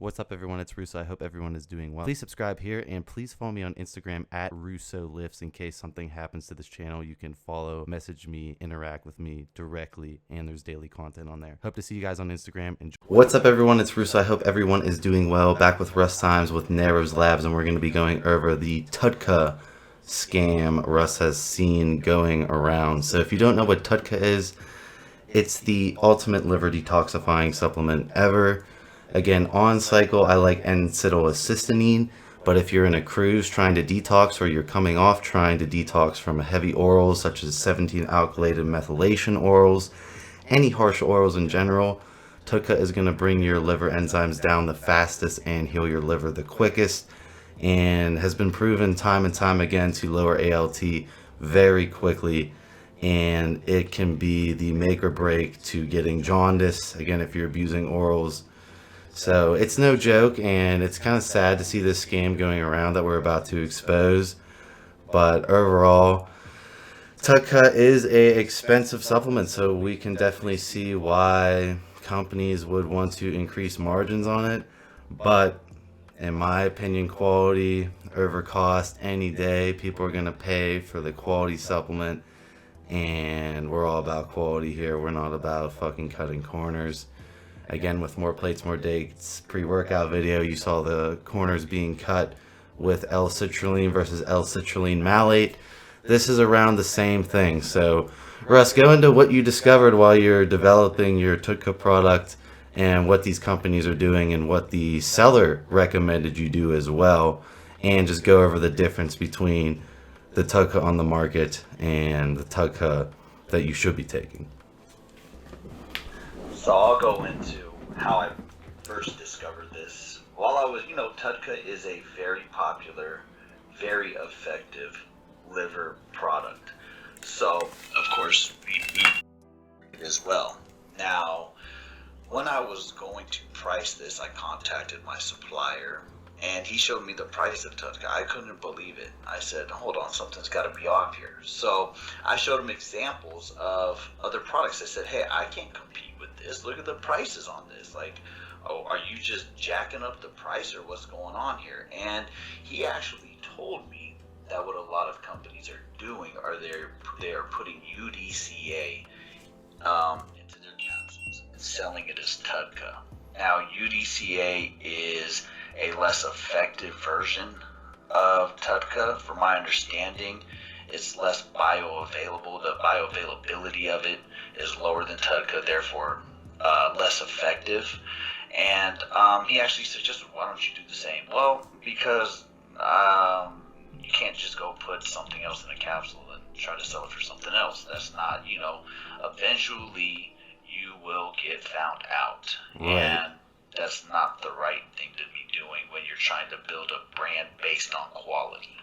What's up, everyone? It's Russo. I hope everyone is doing well. Please subscribe here and please follow me on Instagram at RussoLifts in case something happens to this channel. You can follow, message me, interact with me directly, and there's daily content on there. Hope to see you guys on Instagram. What's up, everyone? It's Russo. I hope everyone is doing well. Back with Russ Times with Narrows Labs, and we're going to be going over the TUDCA scam Russ has seen going around. So if you don't know what TUDCA is, it's the ultimate liver detoxifying supplement ever. Again, on cycle, I like N-acetylcysteine, but if you're in a cruise trying to detox or you're coming off trying to detox from a heavy orals such as 17-alkylated methylation orals, any harsh orals in general, TUDCA is going to bring your liver enzymes down the fastest and heal your liver the quickest, and has been proven time and time again to lower ALT very quickly, and it can be the make or break to getting jaundice, again, if you're abusing orals. So it's no joke, and it's kind of sad to see this scam going around that we're about to expose. But overall, TUDCA is a expensive supplement, so we can definitely see why companies would want to increase margins on it. But in my opinion, quality over cost any day. People are going to pay for the quality supplement, and we're all about quality here. We're not about fucking cutting corners. Again, with more plates, more dates pre-workout video, you saw the corners being cut with L-citrulline versus L-citrulline malate. This is around the same thing. So, Russ, go into what you discovered while you're developing your TUDCA product and what these companies are doing and what the seller recommended you do as well, and just go over the difference between the TUDCA on the market and the TUDCA that you should be taking. So I'll go into how I first discovered this. While I was, TUDCA is a very popular, very effective liver product. So, of course, we need it as well. Now, when I was going to price this, I contacted my supplier, and he showed me the price of TUDCA. I couldn't believe it. I said, hold on, something's got to be off here. So I showed him examples of other products. I said, hey, I can't compete with this. Look at the prices on this. Like, oh, are you just jacking up the price or what's going on here? And he actually told me that what a lot of companies are doing are they are putting UDCA into their capsules and selling it as TUDCA. Now, UDCA is a less effective version of TUDCA, from my understanding. It's less bioavailable. The bioavailability of it is lower than TUDCA, therefore less effective. And he actually suggested, why don't you do the same? Well, because you can't just go put something else in a capsule and try to sell it for something else. That's not, eventually you will get found out. Right. And that's not the right thing to be doing when you're trying to build a brand based on quality.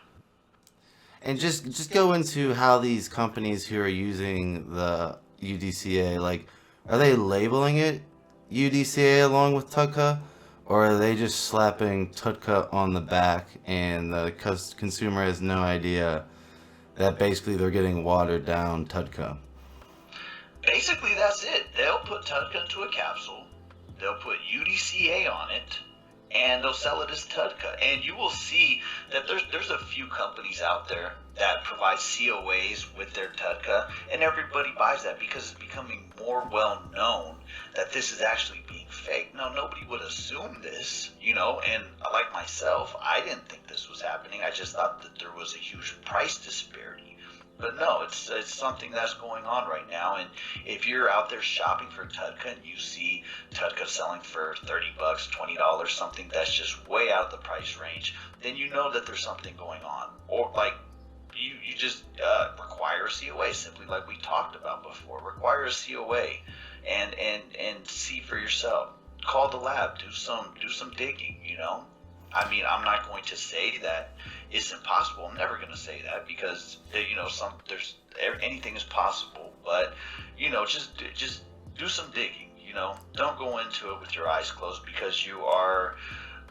And just go into how these companies who are using the UDCA, like, are they labeling it UDCA along with TUDCA, or are they just slapping TUDCA on the back and the consumer has no idea that basically they're getting watered down TUDCA? Basically, that's it. They'll put TUDCA into a capsule, they'll put UDCA on it, and they'll sell it as TUDCA. And you will see that there's a few companies out there that provide COAs with their TUDCA, and everybody buys that because it's becoming more well known that this is actually being fake. Now, nobody would assume this, and like myself, I didn't think this was happening. I just thought that there was a huge price disparity. But no, it's something that's going on right now. And if you're out there shopping for TUDCA and you see TUDCA selling for $30, $20, something that's just way out of the price range, then you know that there's something going on. Or like you just require a COA, simply like we talked about before. Require a COA and see for yourself. Call the lab, do some digging, I mean, I'm not going to say that it's impossible. I'm never going to say that because anything is possible. But just do some digging. Don't go into it with your eyes closed because you are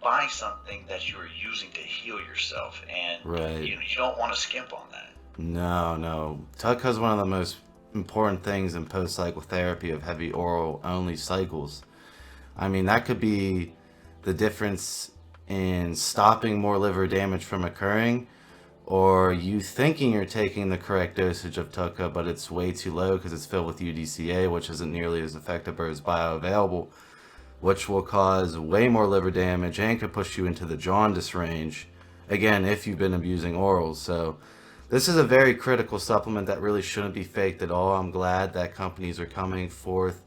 buying something that you are using to heal yourself, and Right. You don't want to skimp on that. No. TUDCA is one of the most important things in post-cycle therapy of heavy oral only cycles. I mean, that could be the difference in stopping more liver damage from occurring, or you thinking you're taking the correct dosage of TUDCA, but it's way too low because it's filled with UDCA, which isn't nearly as effective or as bioavailable, which will cause way more liver damage and could push you into the jaundice range, again, if you've been abusing orals. So this is a very critical supplement that really shouldn't be faked at all. I'm glad that companies are coming forth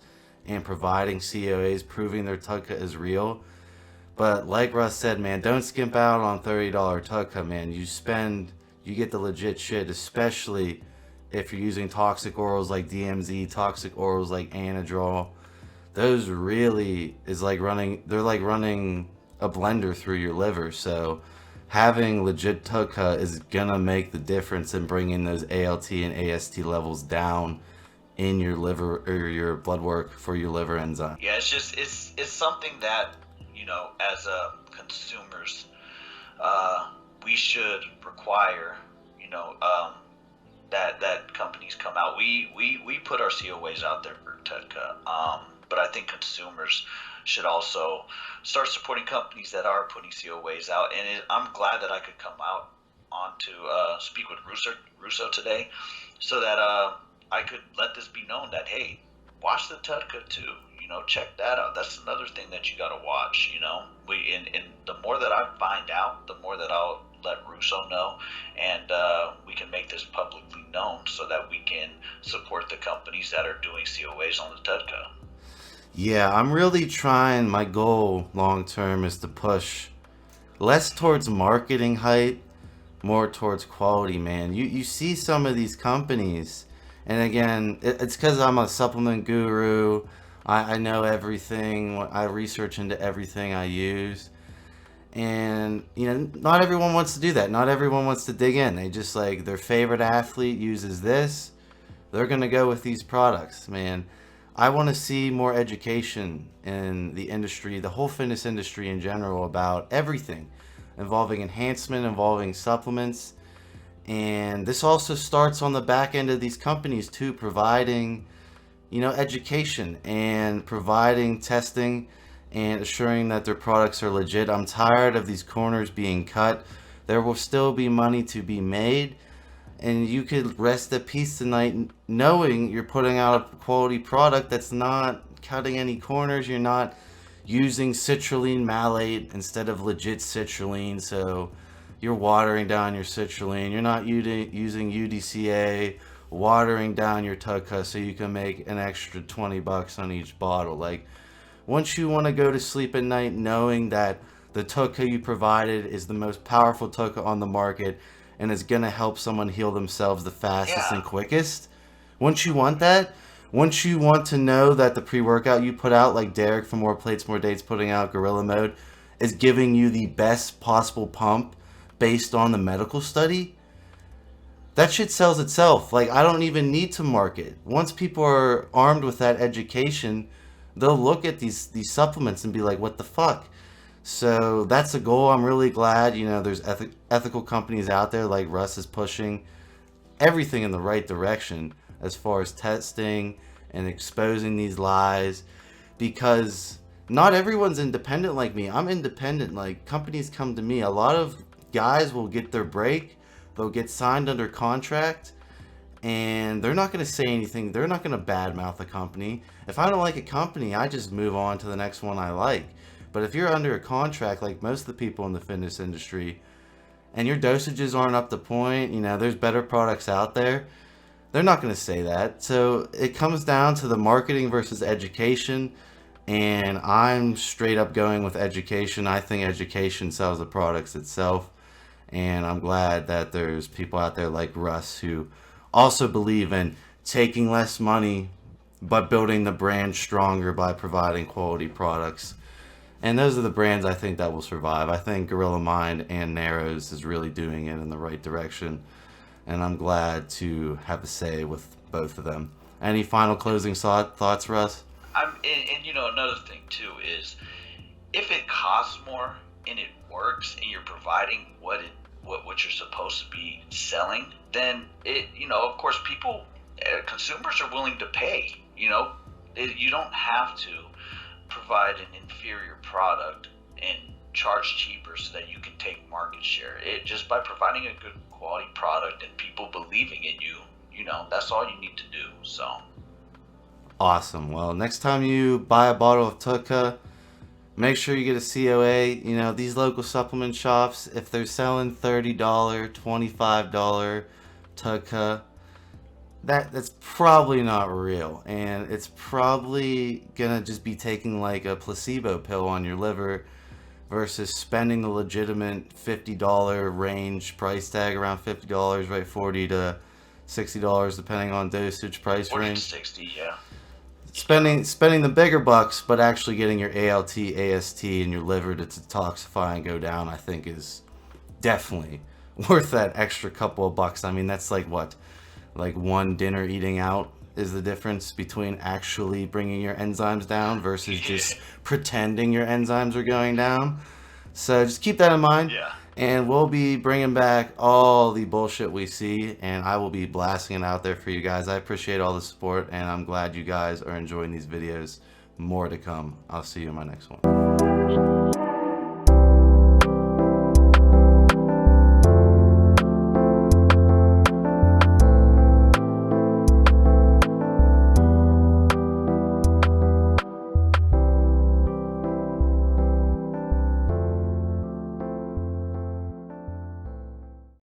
and providing COAs, proving their TUDCA is real. But like Russ said, man, don't skimp out on $30 TUDCA, man. You get the legit shit, especially if you're using toxic orals like DMZ, toxic orals like Anadrol. Those really they're like running a blender through your liver. So having legit TUDCA is gonna make the difference in bringing those ALT and AST levels down in your liver or your blood work for your liver enzyme. Yeah, it's something that, as consumers, we should require, that companies come out. We put our COAs out there for TUDCA, but I think consumers should also start supporting companies that are putting COAs out. And I'm glad that I could come out on to speak with Russo today, so that I could let this be known that, hey, watch the TUDCA too. Check that out. That's another thing that you got to watch. And the more that I find out, the more that I'll let Russo know, and we can make this publicly known so that we can support the companies that are doing COAs on the TUDCA. Yeah, I'm really trying. My goal long term is to push less towards marketing hype, more towards quality, man. You see some of these companies, and again, it's because I'm a supplement guru. I know everything. I research into everything I use. And, not everyone wants to do that. Not everyone wants to dig in. They just like their favorite athlete uses this. They're going to go with these products, man. I want to see more education in the industry, the whole fitness industry in general, about everything involving enhancement, involving supplements. And this also starts on the back end of these companies too, providing education and providing testing and assuring that their products are legit. I'm tired of these corners being cut. There will still be money to be made, and you could rest at peace tonight knowing you're putting out a quality product that's not cutting any corners. You're not using citrulline malate instead of legit citrulline, so you're watering down your citrulline. You're not using UDCA, watering down your TUDCA so you can make an extra $20 on each bottle. Like, once you want to go to sleep at night knowing that the TUDCA you provided is the most powerful TUDCA on the market and is going to help someone heal themselves the fastest and quickest, once you want that, once you want to know that the pre-workout you put out, like Derek from More Plates, More Dates putting out Gorilla Mode, is giving you the best possible pump based on the medical study, that shit sells itself. Like, I don't even need to market. Once people are armed with that education, they'll look at these supplements and be like, what the fuck? So that's a goal. I'm really glad, there's ethical companies out there like Russ is pushing everything in the right direction as far as testing and exposing these lies, because not everyone's independent like me. I'm independent. Like, companies come to me. A lot of guys will get their break. They'll get signed under contract, and they're not going to say anything. They're not going to badmouth a company. If I don't like a company, I just move on to the next one I like. But if you're under a contract, like most of the people in the fitness industry, and your dosages aren't up to point, there's better products out there, they're not going to say that. So it comes down to the marketing versus education, and I'm straight up going with education. I think education sells the products itself. And I'm glad that there's people out there like Russ who also believe in taking less money but building the brand stronger by providing quality products. And those are the brands I think that will survive. I think Gorilla Mind and Narrows is really doing it in the right direction. And I'm glad to have a say with both of them. Any final closing thoughts, Russ? Another thing too is, if it costs more and it works and you're providing what you're supposed to be selling, then of course consumers are willing to pay. You don't have to provide an inferior product and charge cheaper so that you can take market share. It just by providing a good quality product and people believing in you, you know, that's all you need to do. So Awesome. Well, next time you buy a bottle of TUDCA, make sure you get a COA. You know, these local supplement shops, if they're selling $30, $25 TUDCA, that's probably not real, and it's probably gonna just be taking like a placebo pill on your liver versus spending the legitimate $50 range price tag, around $50, right? $40 to $60 depending on dosage price 40 to range. 60, yeah. Spending the bigger bucks, but actually getting your ALT, AST, and your liver to detoxify and go down, I think is definitely worth that extra couple of bucks. I mean, that's like what, like one dinner eating out is the difference between actually bringing your enzymes down versus just pretending your enzymes are going down. So just keep that in mind. Yeah. And we'll be bringing back all the bullshit we see, and I will be blasting it out there for you guys. I appreciate all the support, and I'm glad you guys are enjoying these videos. More to come. I'll see you in my next one.